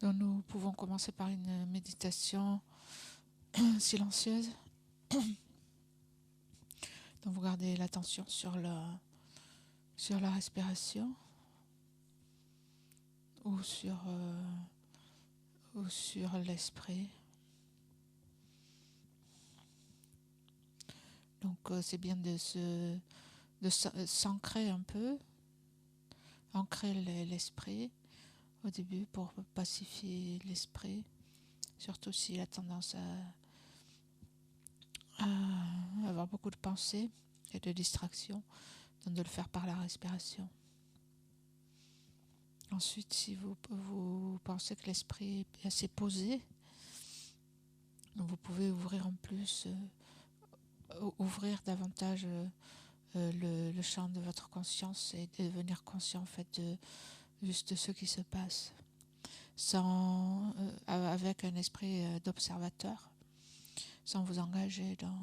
Donc nous pouvons commencer par une méditation silencieuse. Donc vous gardez l'attention sur la respiration ou sur l'esprit. Donc c'est bien de s'ancrer un peu, ancrer l'esprit au début pour pacifier l'esprit, surtout s'il a tendance à avoir beaucoup de pensées et de distractions, donc de le faire par la respiration. Ensuite, si vous pensez que l'esprit est assez posé, vous pouvez ouvrir en plus, ouvrir davantage le champ de votre conscience et devenir conscient en fait de juste ce qui se passe, avec un esprit d'observateur, sans vous engager dans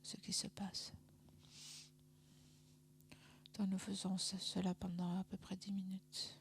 ce qui se passe. Donc nous faisons cela pendant à peu près 10 minutes.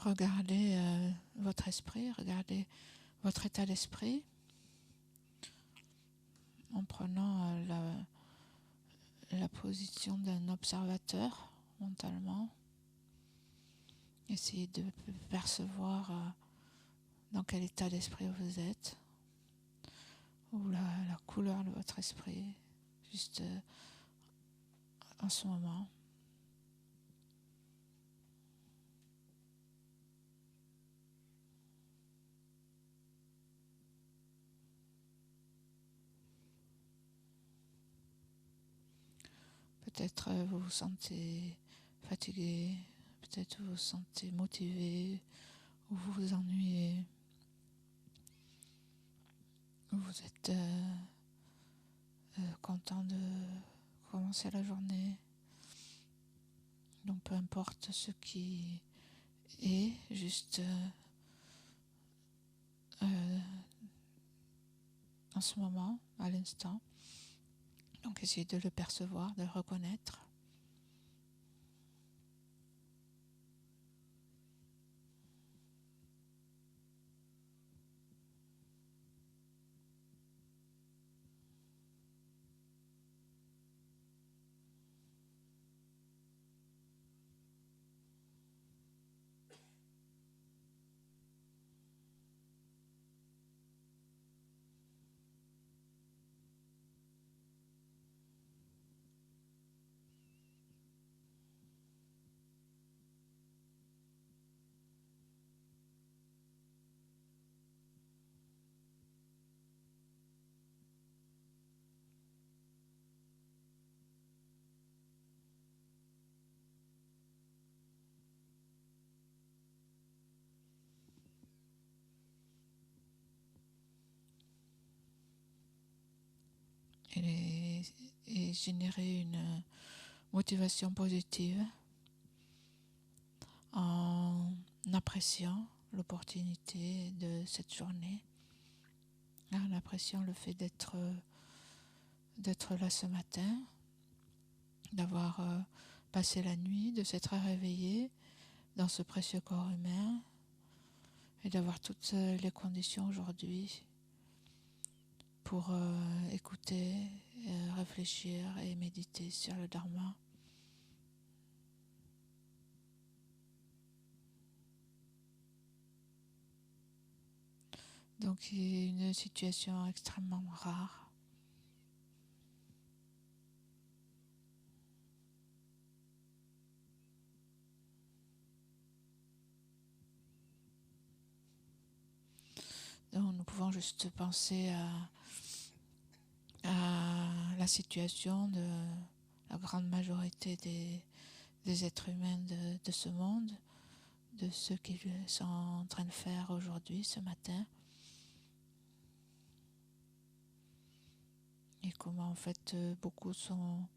regardez votre esprit, regardez votre état d'esprit en prenant la position d'un observateur mentalement. Essayez de percevoir dans quel état d'esprit vous êtes, ou la couleur de votre esprit, juste en ce moment. Peut-être vous vous sentez fatigué, peut-être vous vous sentez motivé, ou vous vous ennuyez, ou vous êtes content de commencer la journée. Donc peu importe ce qui est, juste en ce moment, à l'instant. Donc essayez de le percevoir, de le reconnaître. Et générer une motivation positive en appréciant l'opportunité de cette journée, en appréciant le fait d'être là ce matin, d'avoir passé la nuit, de s'être réveillé dans ce précieux corps humain et d'avoir toutes les conditions aujourd'hui pour écouter, réfléchir et méditer sur le Dharma. Donc il y a une situation extrêmement rare. Donc nous pouvons juste penser à la situation de la grande majorité des êtres humains de ce monde, de ce qu'ils sont en train de faire aujourd'hui, ce matin, et comment en fait beaucoup sont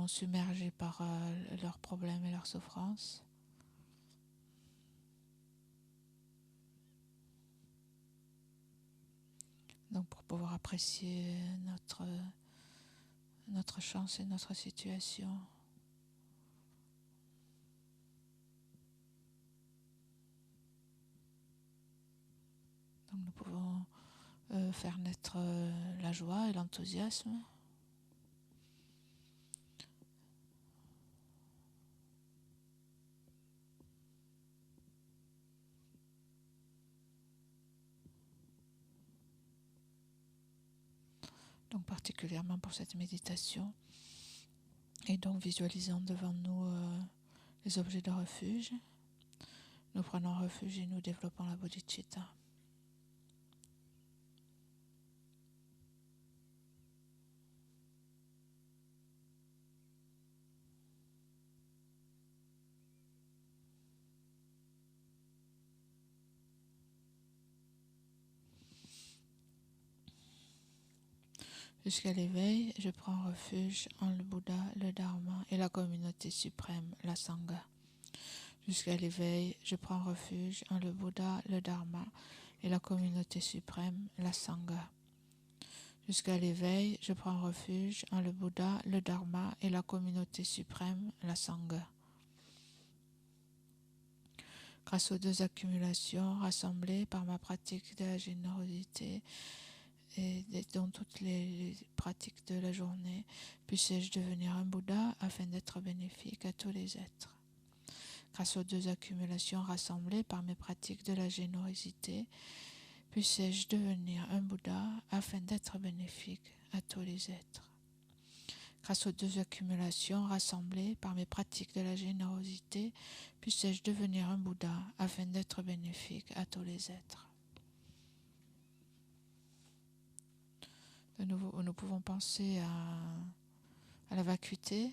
submergés par leurs problèmes et leurs souffrances. Donc pour pouvoir apprécier notre chance et notre situation. Donc nous pouvons faire naître la joie et l'enthousiasme. Donc particulièrement pour cette méditation. Et donc visualisant devant nous les objets de refuge. Nous prenons refuge et nous développons la bodhicitta. Jusqu'à l'éveil, je prends refuge en le Bouddha, le Dharma et la communauté suprême, la Sangha. Jusqu'à l'éveil, je prends refuge en le Bouddha, le Dharma et la communauté suprême, la Sangha. Jusqu'à l'éveil, je prends refuge en le Bouddha, le Dharma et la communauté suprême, la Sangha. Grâce aux deux accumulations rassemblées par ma pratique de la générosité et dans toutes les pratiques de la journée, puisse-je devenir un Bouddha afin d'être bénéfique à tous les êtres. Grâce aux deux accumulations rassemblées par mes pratiques de la générosité, puisse-je devenir un Bouddha afin d'être bénéfique à tous les êtres. Grâce aux deux accumulations rassemblées par mes pratiques de la générosité, puisse-je devenir un Bouddha afin d'être bénéfique à tous les êtres. De nouveau, nous pouvons penser à la vacuité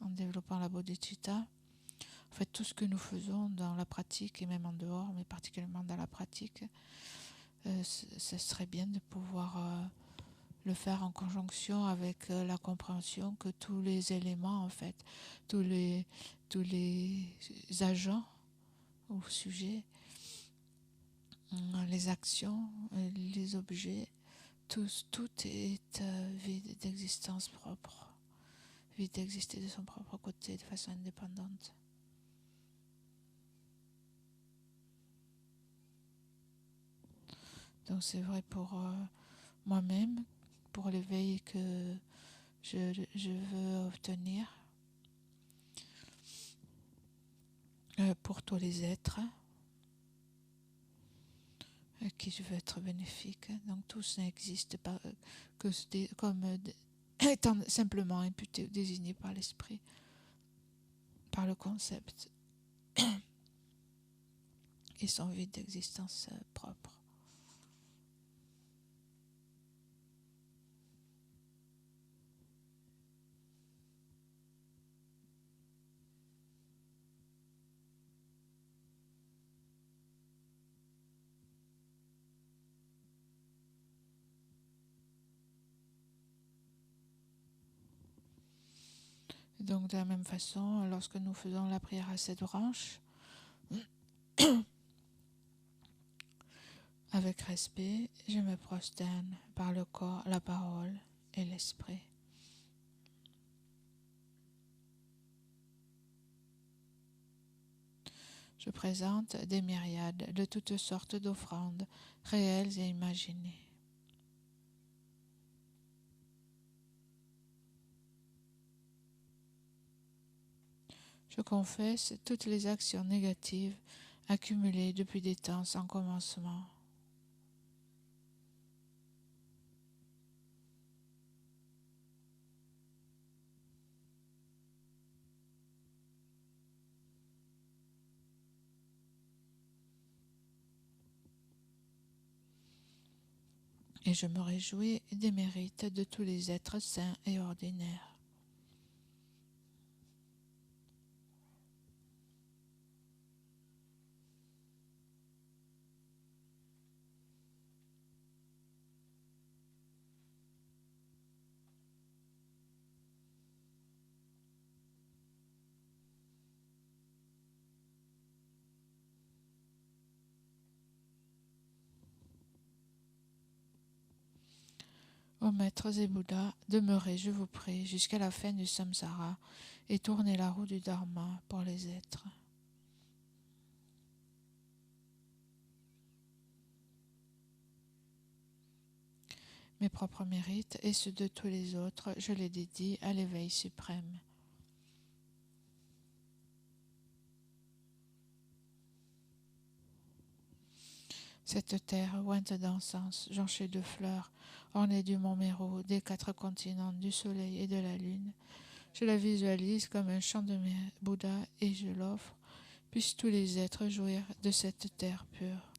en développant la bodhicitta. En fait, tout ce que nous faisons dans la pratique et même en dehors, mais particulièrement dans la pratique, ce serait bien de pouvoir le faire en conjonction avec la compréhension que tous les éléments, en fait, tous les agents ou sujets, les actions, les objets, tout est vide d'existence propre, vide d'exister de son propre côté de façon indépendante. Donc c'est vrai pour moi-même, pour l'éveil que je veux obtenir, pour tous les êtres à qui je veux être bénéfique. Donc tous n'existent pas que comme étant simplement imputés ou désignés par l'esprit, par le concept, et sont vides d'existence propre. Donc de la même façon, lorsque nous faisons la prière à cette branche, avec respect, je me prosterne par le corps, la parole et l'esprit. Je présente des myriades de toutes sortes d'offrandes, réelles et imaginées. Je confesse toutes les actions négatives accumulées depuis des temps sans commencement. Et je me réjouis des mérites de tous les êtres saints et ordinaires. Ô maîtres et Bouddhas, demeurez, je vous prie, jusqu'à la fin du samsara et tournez la roue du dharma pour les êtres. Mes propres mérites et ceux de tous les autres, je les dédie à l'éveil suprême. Cette terre ointe d'encens, jonchée de fleurs, ornée du mont Méru, des 4 continents, du soleil et de la lune, je la visualise comme un champ de Bouddha et je l'offre, puissent tous les êtres jouir de cette terre pure.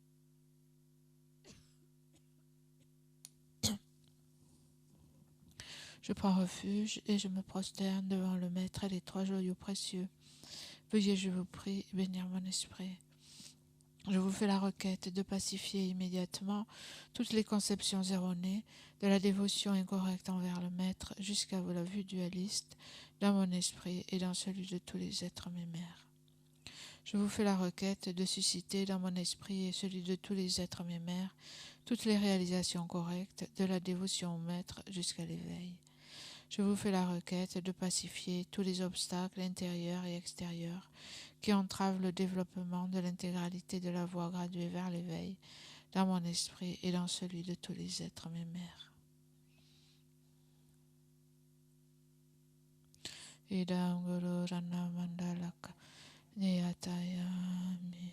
Je prends refuge et je me prosterne devant le Maître et les 3 joyaux précieux. Veuillez, je vous prie, bénir mon esprit. Je vous fais la requête de pacifier immédiatement toutes les conceptions erronées de la dévotion incorrecte envers le Maître jusqu'à la vue dualiste dans mon esprit et dans celui de tous les êtres mémères. Je vous fais la requête de susciter dans mon esprit et celui de tous les êtres mémères toutes les réalisations correctes de la dévotion au Maître jusqu'à l'éveil. Je vous fais la requête de pacifier tous les obstacles intérieurs et extérieurs qui entravent le développement de l'intégralité de la voie graduée vers l'éveil dans mon esprit et dans celui de tous les êtres mémères. Idam Guru Rana Mandalaka Neyatayami.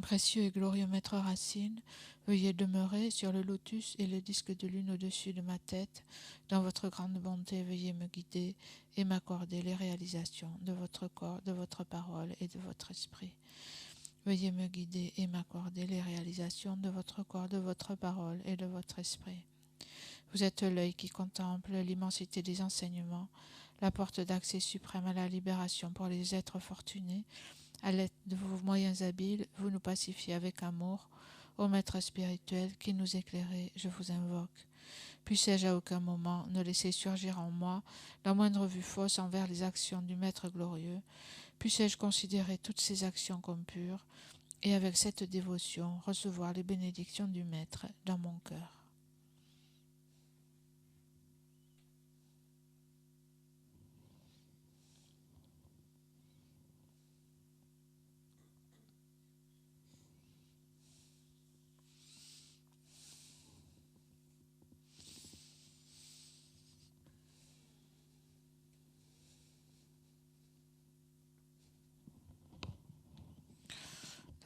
Précieux et glorieux Maître Racine, veuillez demeurer sur le lotus et le disque de lune au-dessus de ma tête. Dans votre grande bonté, veuillez me guider et m'accorder les réalisations de votre corps, de votre parole et de votre esprit. Veuillez me guider et m'accorder les réalisations de votre corps, de votre parole et de votre esprit. Vous êtes l'œil qui contemple l'immensité des enseignements, la porte d'accès suprême à la libération pour les êtres fortunés. À l'aide de vos moyens habiles, vous nous pacifiez avec amour. Ô Maître spirituel qui nous éclairez, je vous invoque. Puissais-je à aucun moment ne laisser surgir en moi la moindre vue fausse envers les actions du Maître glorieux. Puissais-je considérer toutes ces actions comme pures et avec cette dévotion recevoir les bénédictions du Maître dans mon cœur.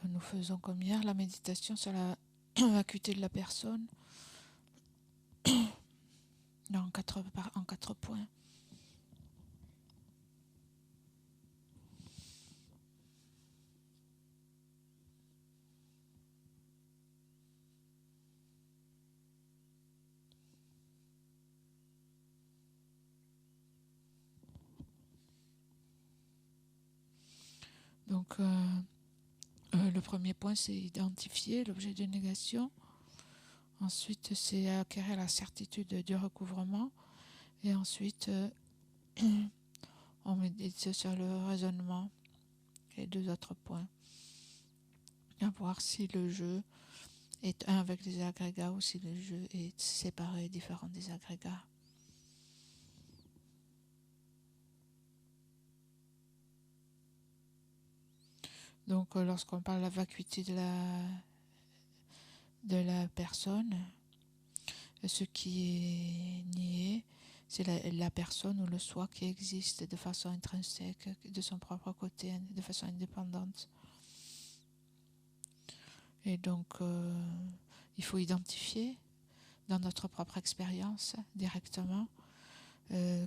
Nous faisons comme hier la méditation sur la vacuité de la personne en 4 points. Donc, le premier point, c'est identifier l'objet de négation. Ensuite, c'est acquérir la certitude du recouvrement. Et ensuite, on médite sur le raisonnement. Les 2 autres points. À voir si le jeu est un avec les agrégats ou si le jeu est séparé, différent des agrégats. Donc, lorsqu'on parle de la vacuité de la personne, ce qui est nié, c'est la personne ou le soi qui existe de façon intrinsèque, de son propre côté, de façon indépendante. Et donc, il faut identifier dans notre propre expérience directement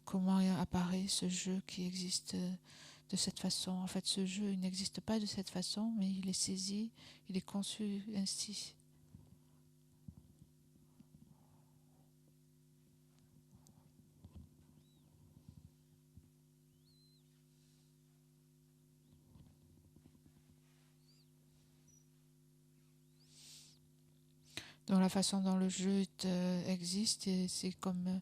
comment apparaît ce jeu qui existe de cette façon. En fait, ce jeu, il n'existe pas de cette façon, mais il est saisi, il est conçu ainsi. Donc la façon dont le jeu existe, c'est comme,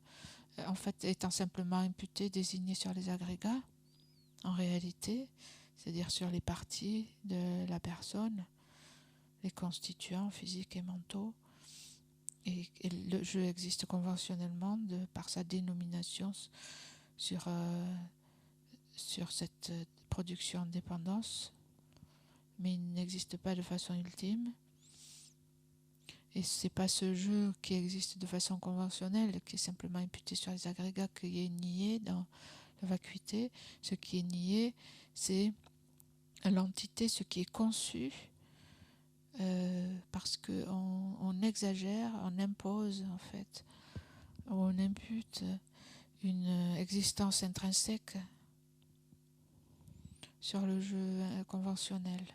en fait, étant simplement imputé, désigné sur les agrégats, en réalité, c'est-à-dire sur les parties de la personne, les constituants physiques et mentaux. Et le jeu existe conventionnellement par sa dénomination sur cette production de dépendance, mais il n'existe pas de façon ultime. Et c'est pas ce jeu qui existe de façon conventionnelle, qui est simplement imputé sur les agrégats, qui est nié dans la vacuité. Ce qui est nié, c'est l'entité, ce qui est conçu, parce qu'on exagère, on impose en fait, on impute une existence intrinsèque sur le jeu conventionnel.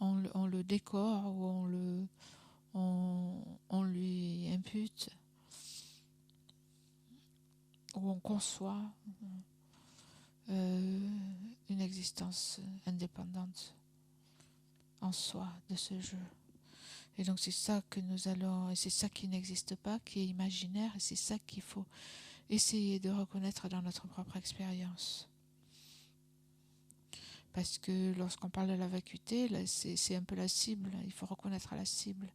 On le décore ou on lui impute ou on conçoit une existence indépendante en soi de ce jeu. Et donc c'est ça que nous allons, et c'est ça qui n'existe pas, qui est imaginaire, et c'est ça qu'il faut essayer de reconnaître dans notre propre expérience. Parce que lorsqu'on parle de la vacuité, là, c'est un peu la cible, il faut reconnaître la cible.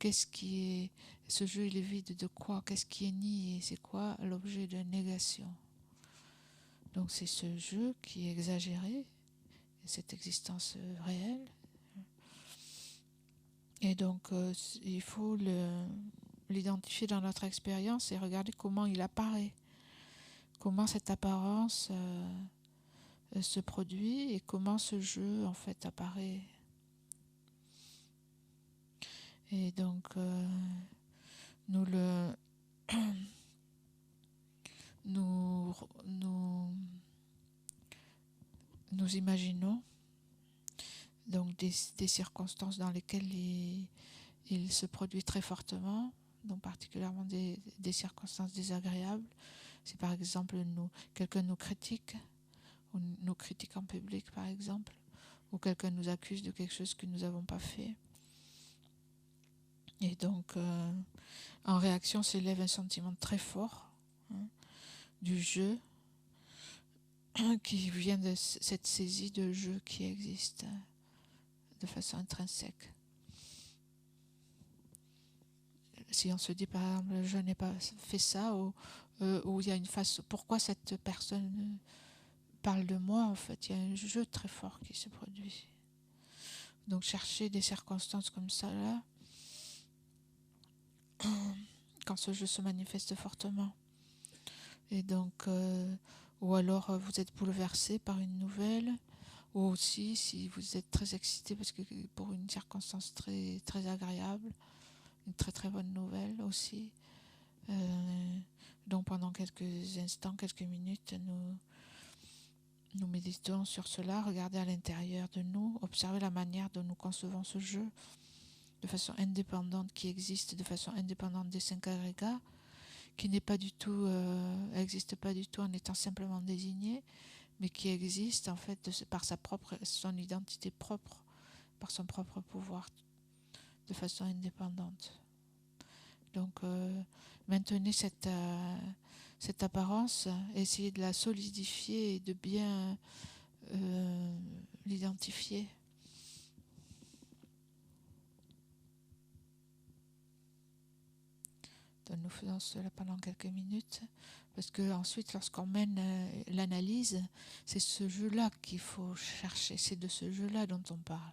qu'est-ce qui est, ce jeu il est vide de quoi, qu'est-ce qui est nié, c'est quoi l'objet de négation. Donc c'est ce jeu qui est exagéré, cette existence réelle. Et donc il faut l'identifier dans notre expérience et regarder comment il apparaît, comment cette apparence se produit et comment ce jeu en fait apparaît. Et donc nous le nous imaginons donc des circonstances dans lesquelles il se produit très fortement, donc particulièrement des circonstances désagréables. Si par exemple quelqu'un nous critique, ou nous critique en public par exemple, ou quelqu'un nous accuse de quelque chose que nous n'avons pas fait. Et donc en réaction s'élève un sentiment très fort du jeu qui vient de cette saisie de jeu qui existe de façon intrinsèque. Si on se dit par exemple je n'ai pas fait ça, ou il y a une face, pourquoi cette personne parle de moi, en fait il y a un jeu très fort qui se produit. Donc chercher des circonstances comme ça là, quand ce jeu se manifeste fortement. Et donc ou alors vous êtes bouleversé par une nouvelle, ou aussi si vous êtes très excité parce que pour une circonstance très, très agréable, une très très bonne nouvelle aussi. Donc pendant quelques instants, quelques minutes, nous méditons sur cela, regardez à l'intérieur de nous, observez la manière dont nous concevons ce jeu de façon indépendante, qui existe de façon indépendante des 5 agrégats, qui n'est pas du tout, n'existe pas du tout en étant simplement désigné, mais qui existe en fait par son identité propre, par son propre pouvoir, de façon indépendante. Donc maintenez cette apparence, essayez de la solidifier et de bien l'identifier. Donc nous faisons cela pendant quelques minutes, parce que ensuite lorsqu'on mène l'analyse, c'est ce jeu-là qu'il faut chercher, c'est de ce jeu-là dont on parle.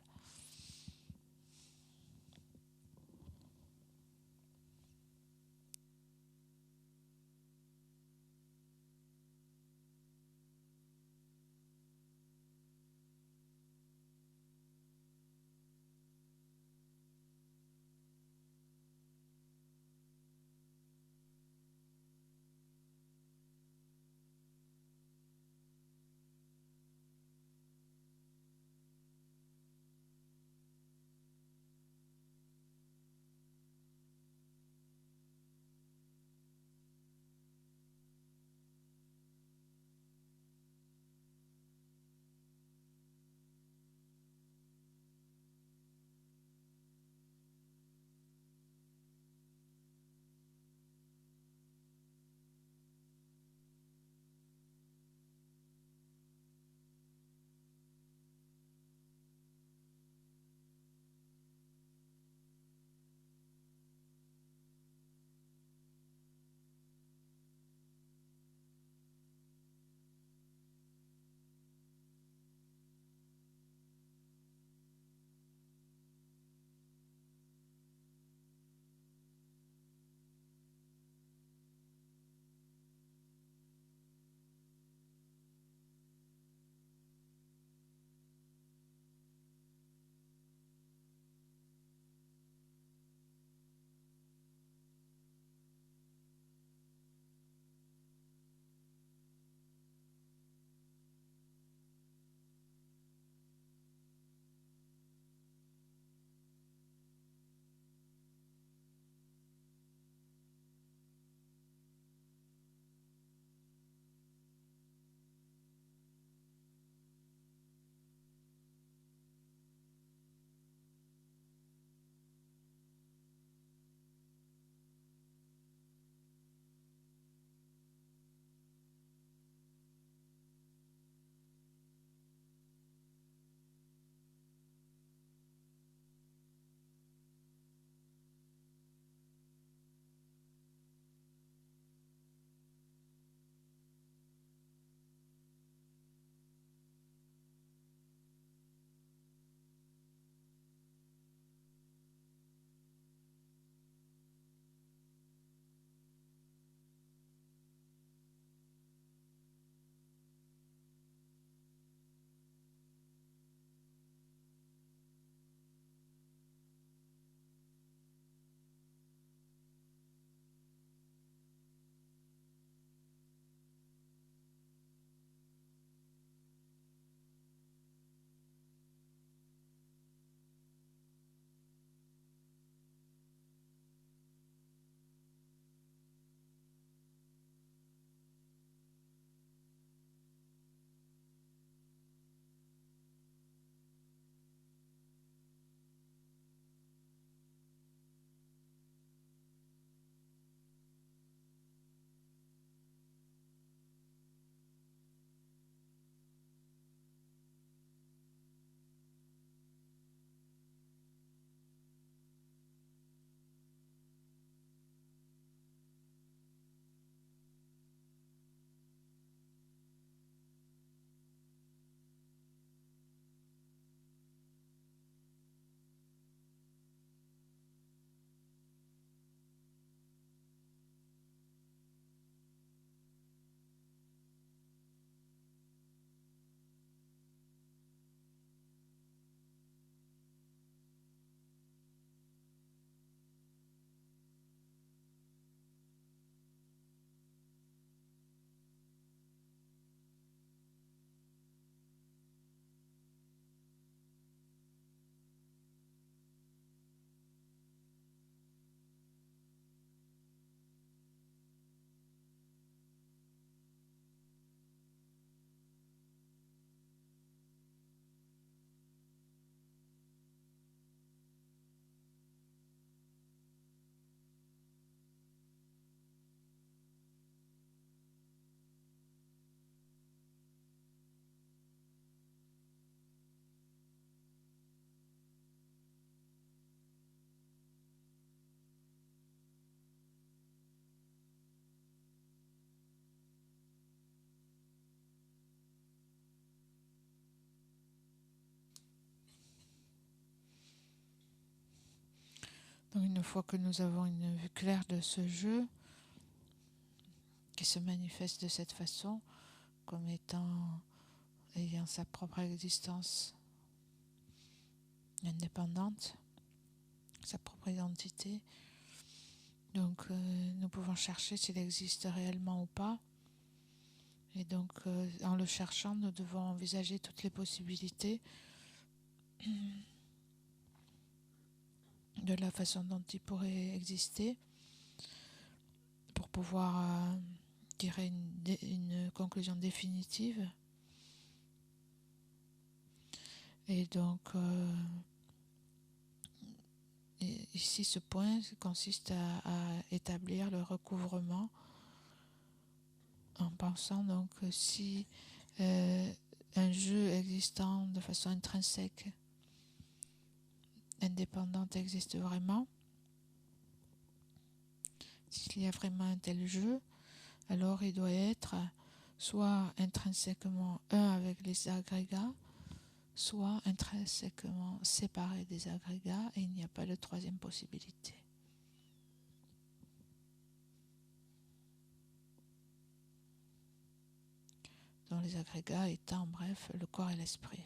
Donc une fois que nous avons une vue claire de ce jeu, qui se manifeste de cette façon, comme ayant sa propre existence indépendante, sa propre identité, donc nous pouvons chercher s'il existe réellement ou pas. Et donc en le cherchant, nous devons envisager toutes les possibilités de la façon dont il pourrait exister pour pouvoir tirer une conclusion définitive. Et donc ici ce point consiste à établir le recouvrement en pensant donc que si un jeu existant de façon intrinsèque, indépendante existe vraiment, s'il y a vraiment un tel jeu, alors il doit être soit intrinsèquement un avec les agrégats, soit intrinsèquement séparé des agrégats, et il n'y a pas de troisième possibilité. Dans les agrégats étant, bref, le corps et l'esprit.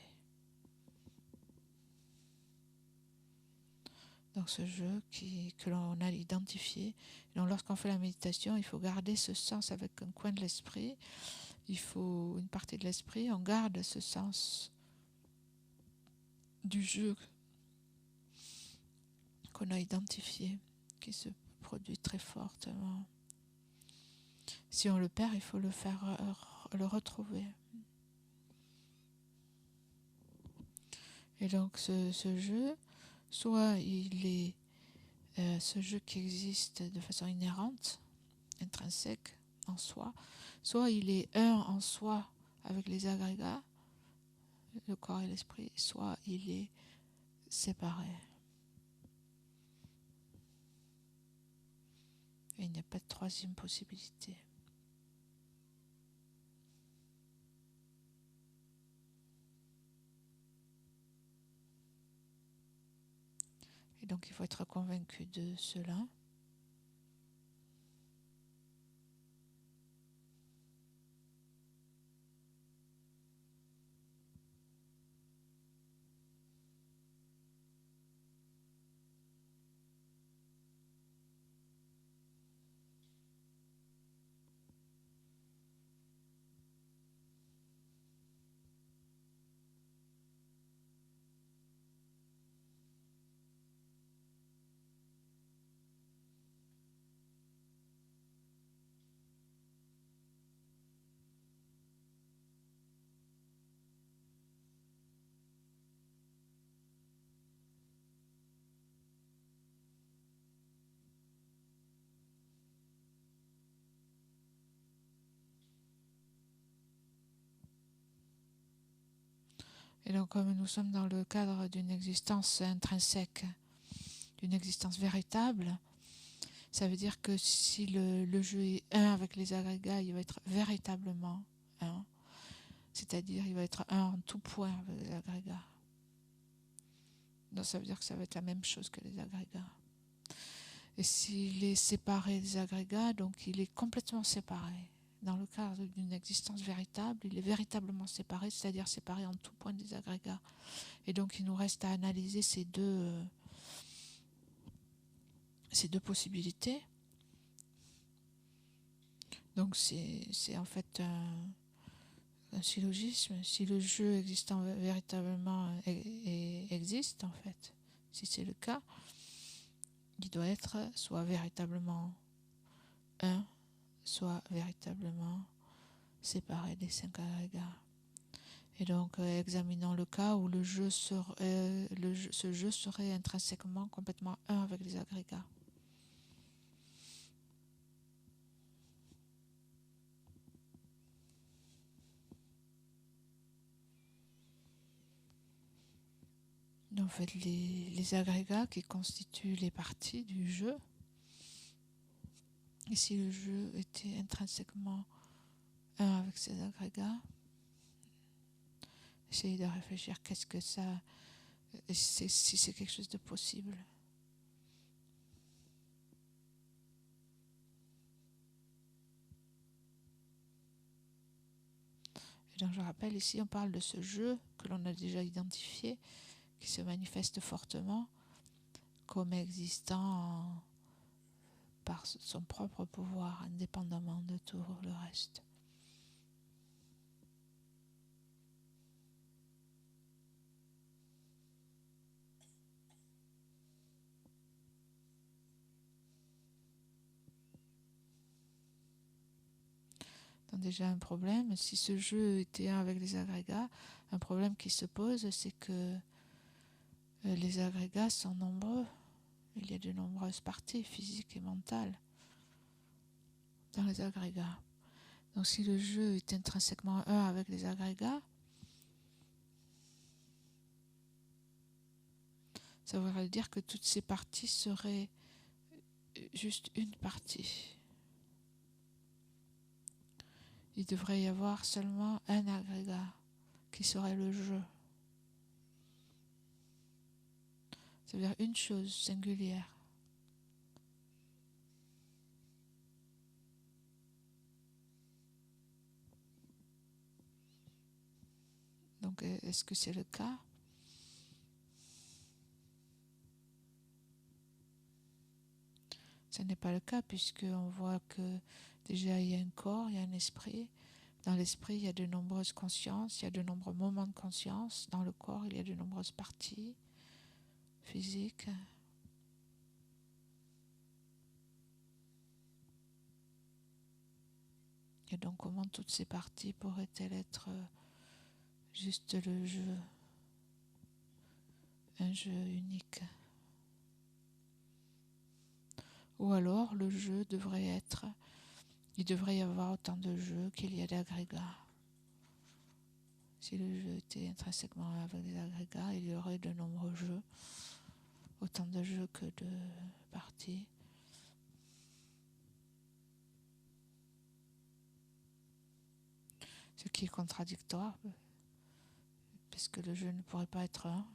Donc ce jeu que l'on a identifié. Donc lorsqu'on fait la méditation, il faut garder ce sens avec un coin de l'esprit. Il faut une partie de l'esprit, on garde ce sens du jeu qu'on a identifié, qui se produit très fortement. Si on le perd, il faut le retrouver. Et donc ce jeu, soit il est ce jeu qui existe de façon inhérente, intrinsèque en soi, soit il est un en soi avec les agrégats, le corps et l'esprit, soit il est séparé. Et il n'y a pas de troisième possibilité. Et donc il faut être convaincu de cela. Et donc comme nous sommes dans le cadre d'une existence intrinsèque, d'une existence véritable, ça veut dire que si le jeu est un avec les agrégats, il va être véritablement un. C'est-à-dire il va être un en tout point avec les agrégats. Donc ça veut dire que ça va être la même chose que les agrégats. Et s'il est séparé des agrégats, donc il est complètement séparé. Dans le cadre d'une existence véritable, il est véritablement séparé, c'est-à-dire séparé en tout point des agrégats. Et donc il nous reste à analyser ces deux possibilités. Donc c'est en fait un syllogisme. Si le jeu existant véritablement existe, en fait, si c'est le cas, il doit être soit véritablement un, soit véritablement séparé des 5 agrégats. Et donc, examinons le cas où ce jeu serait intrinsèquement complètement un avec les agrégats. En fait, les agrégats qui constituent les parties du jeu, et si le jeu était intrinsèquement un avec ces agrégats, essayez de réfléchir qu'est-ce que ça, si c'est quelque chose de possible. Et donc je rappelle, ici on parle de ce jeu que l'on a déjà identifié, qui se manifeste fortement comme existant par son propre pouvoir, indépendamment de tout le reste. Donc déjà un problème, si ce jeu était un avec les agrégats, un problème qui se pose, c'est que les agrégats sont nombreux. Il y a de nombreuses parties physiques et mentales dans les agrégats. Donc si le jeu est intrinsèquement un avec les agrégats, ça voudrait dire que toutes ces parties seraient juste une partie. Il devrait y avoir seulement un agrégat qui serait le jeu. Ça veut dire une chose singulière. Donc est-ce que c'est le cas ? Ce n'est pas le cas puisqu'on voit que déjà il y a un corps, il y a un esprit. Dans l'esprit, il y a de nombreuses consciences, il y a de nombreux moments de conscience. Dans le corps, il y a de nombreuses parties physiques. Et donc comment toutes ces parties pourraient-elles être juste le jeu, un jeu unique ? Ou alors le jeu devrait être, il devrait y avoir autant de jeux qu'il y a d'agrégats. Si le jeu était intrinsèquement avec des agrégats, il y aurait de nombreux jeux, autant de jeux que de parties. Ce qui est contradictoire, parce que le jeu ne pourrait pas être un.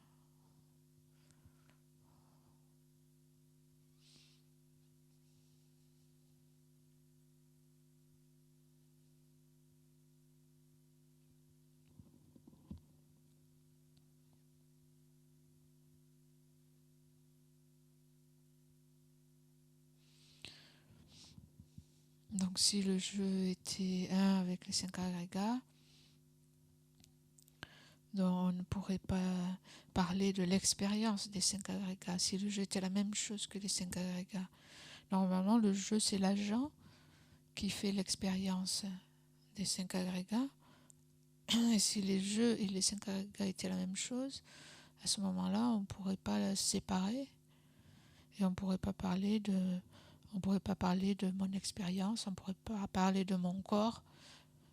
Donc si le jeu était un avec les 5 agrégats, donc on ne pourrait pas parler de l'expérience des 5 agrégats. Si le jeu était la même chose que les 5 agrégats, normalement le jeu c'est l'agent qui fait l'expérience des 5 agrégats. Et si les jeux et les 5 agrégats étaient la même chose, à ce moment-là on ne pourrait pas la séparer et on ne pourrait pas parler de mon expérience, on ne pourrait pas parler de mon corps.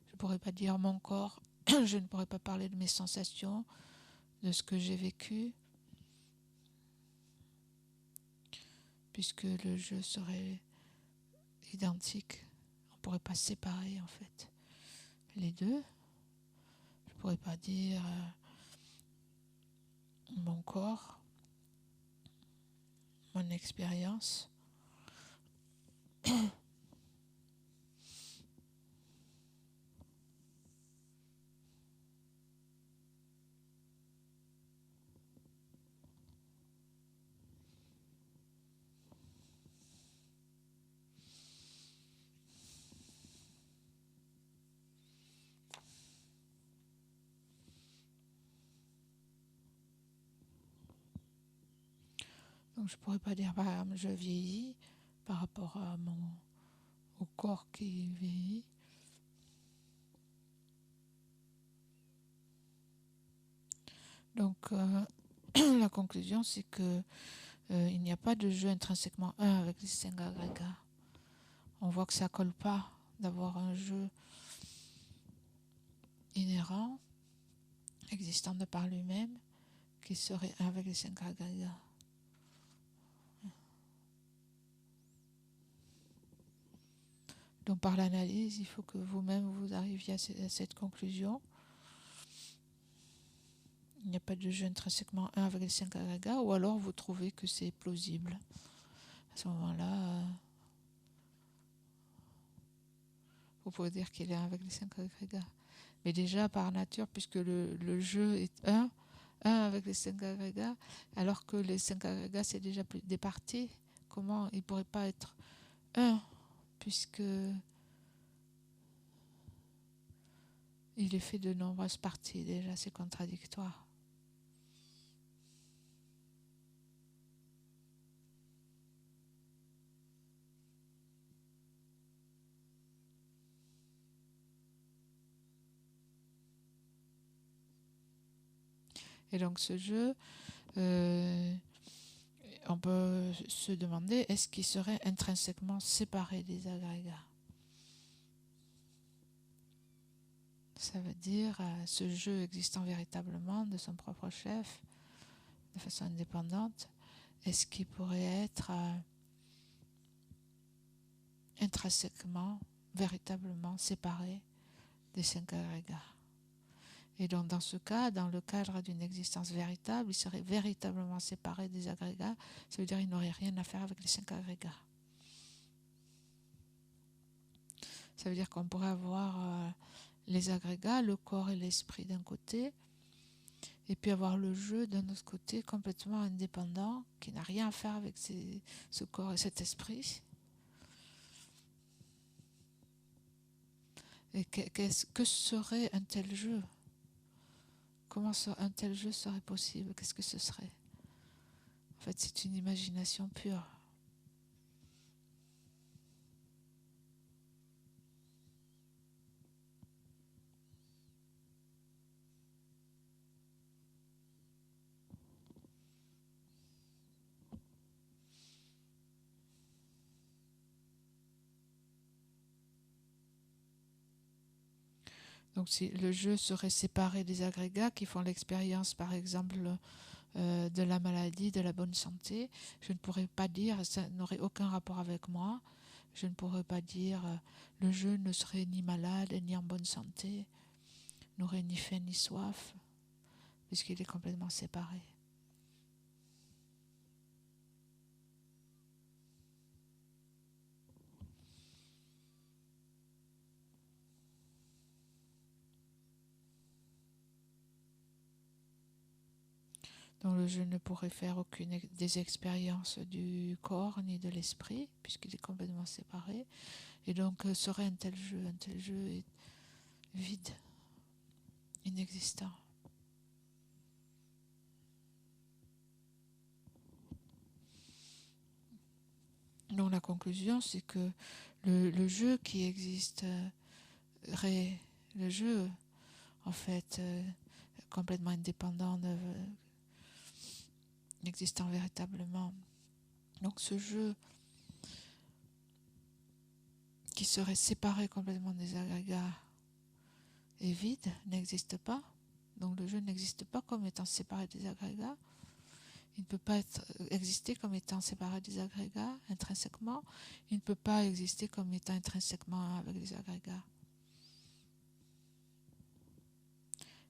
Je ne pourrais pas dire mon corps, je ne pourrais pas parler de mes sensations, de ce que j'ai vécu, puisque le jeu serait identique. On ne pourrait pas séparer en fait les deux. Je ne pourrais pas dire mon corps, mon expérience. Donc je ne pourrais pas dire par exemple je vieillis par rapport au corps qui vieillit. Donc la conclusion c'est que il n'y a pas de jeu intrinsèquement un avec les 5 agrégats. On voit que ça ne colle pas d'avoir un jeu inhérent, existant de par lui-même, qui serait un avec les 5 agrégats. Donc par l'analyse, il faut que vous-même vous arriviez à cette conclusion. Il n'y a pas de jeu intrinsèquement un avec les 5 agrégats, ou alors vous trouvez que c'est plausible. À ce moment-là, vous pouvez dire qu'il est un avec les 5 agrégats. Mais déjà par nature, puisque le jeu est un avec les 5 agrégats, alors que les 5 agrégats c'est déjà des parties, comment il ne pourrait pas être un, puisque il est fait de nombreuses parties, déjà c'est contradictoire. Et donc ce jeu, on peut se demander, est-ce qu'il serait intrinsèquement séparé des agrégats? Ça veut dire ce jeu existant véritablement de son propre chef, de façon indépendante, est-ce qu'il pourrait être intrinsèquement, véritablement séparé des 5 agrégats? Et donc dans ce cas, dans le cadre d'une existence véritable, il serait véritablement séparé des agrégats, ça veut dire qu'il n'aurait rien à faire avec les 5 agrégats. Ça veut dire qu'on pourrait avoir les agrégats, le corps et l'esprit d'un côté, et puis avoir le jeu d'un autre côté complètement indépendant, qui n'a rien à faire avec ce corps et cet esprit. Et que serait un tel jeu? Comment un tel jeu serait possible? Qu'est-ce que ce serait? En fait, c'est une imagination pure. Donc si le jeu serait séparé des agrégats qui font l'expérience, par exemple, de la maladie, de la bonne santé, je ne pourrais pas dire, ça n'aurait aucun rapport avec moi, je ne pourrais pas dire le jeu ne serait ni malade ni en bonne santé, n'aurait ni faim ni soif, puisqu'il est complètement séparé. Donc le jeu ne pourrait faire aucune des expériences du corps ni de l'esprit, puisqu'il est complètement séparé. Et donc serait un tel jeu est vide, inexistant. Donc la conclusion, c'est que le jeu qui existerait, le jeu en fait complètement indépendant n'existant véritablement. Donc ce jeu qui serait séparé complètement des agrégats et vide n'existe pas. Donc le jeu n'existe pas comme étant séparé des agrégats. Il ne peut pas exister comme étant séparé des agrégats intrinsèquement. Il ne peut pas exister comme étant intrinsèquement avec les agrégats.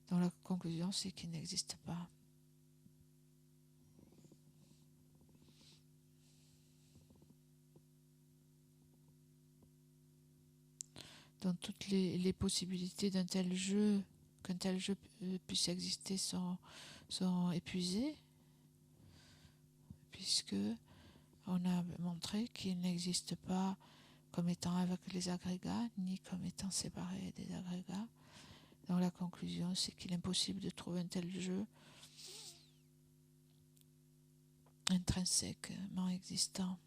Donc la conclusion, c'est qu'il n'existe pas. Donc toutes les possibilités d'un tel jeu, qu'un tel jeu puisse exister sont épuisées, puisque on a montré qu'il n'existe pas comme étant avec les agrégats, ni comme étant séparé des agrégats. Donc la conclusion, c'est qu'il est impossible de trouver un tel jeu intrinsèquement existant.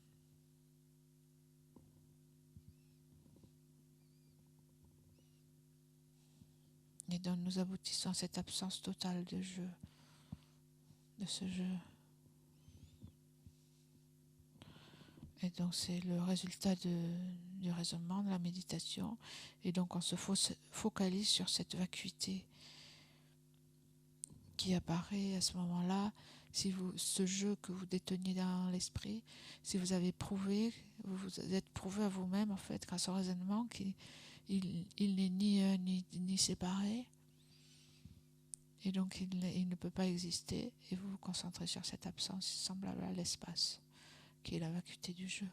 Et donc nous aboutissons à cette absence totale de jeu, de ce jeu. Et donc c'est le résultat du raisonnement, de la méditation. Et donc on se focalise sur cette vacuité qui apparaît à ce moment-là. Si ce jeu que vous déteniez dans l'esprit, si vous avez prouvé, vous vous êtes prouvé à vous-même en fait, grâce au raisonnement, qu'il n'est ni un ni séparé. Et donc il ne peut pas exister. Et vous vous concentrez sur cette absence semblable à l'espace, qui est la vacuité du jeu.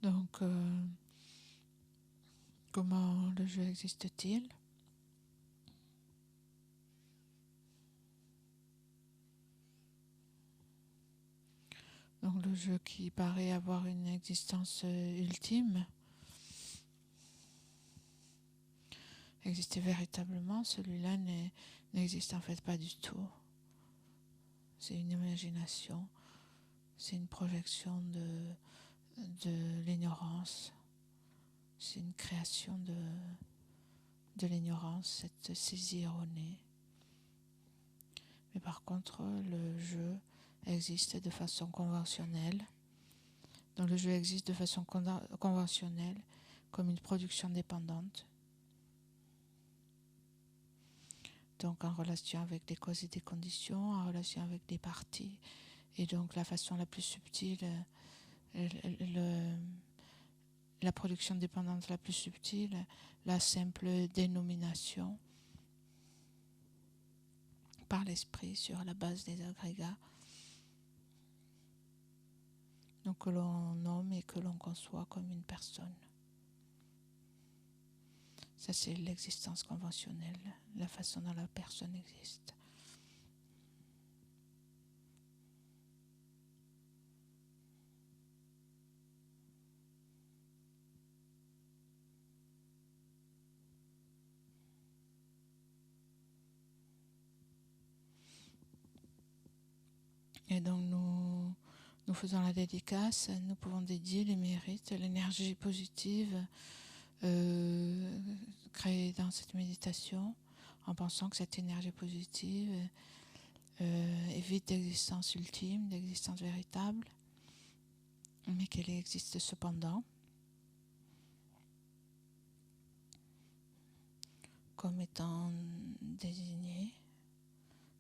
Donc, comment le jeu existe-t-il? Donc le jeu qui paraît avoir une existence ultime, exister véritablement, celui-là n'existe en fait pas du tout. C'est une imagination, c'est une projection de l'ignorance, c'est une création de l'ignorance, cette saisie erronée. Mais par contre, le jeu existe de façon conventionnelle. Donc le jeu existe de façon conventionnelle comme une production dépendante. Donc en relation avec des causes et des conditions, en relation avec des parties. Et donc la façon la plus subtile, la production dépendante la plus subtile, la simple dénomination par l'esprit sur la base des agrégats, donc que l'on nomme et que l'on conçoit comme une personne. Ça, c'est l'existence conventionnelle, la façon dont la personne existe. Et donc, nous faisons la dédicace, nous pouvons dédier les mérites, l'énergie positive créée dans cette méditation, en pensant que cette énergie positive est vide d'existence ultime, d'existence véritable, mais qu'elle existe cependant comme étant désignée,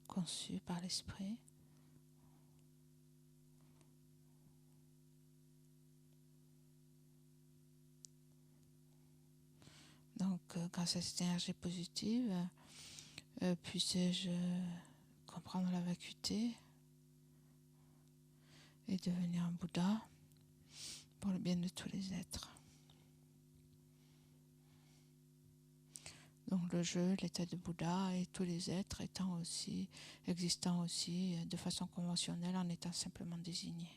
conçue par l'esprit. Donc, grâce à cette énergie positive, puissais-je comprendre la vacuité et devenir un Bouddha pour le bien de tous les êtres. Donc le jeu, l'état de Bouddha et tous les êtres existant aussi de façon conventionnelle en étant simplement désignés.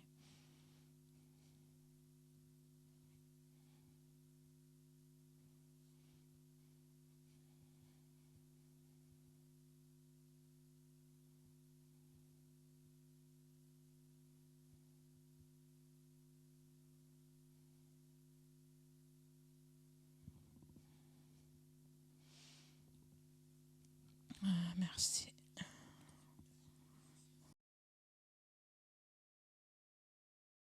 Merci.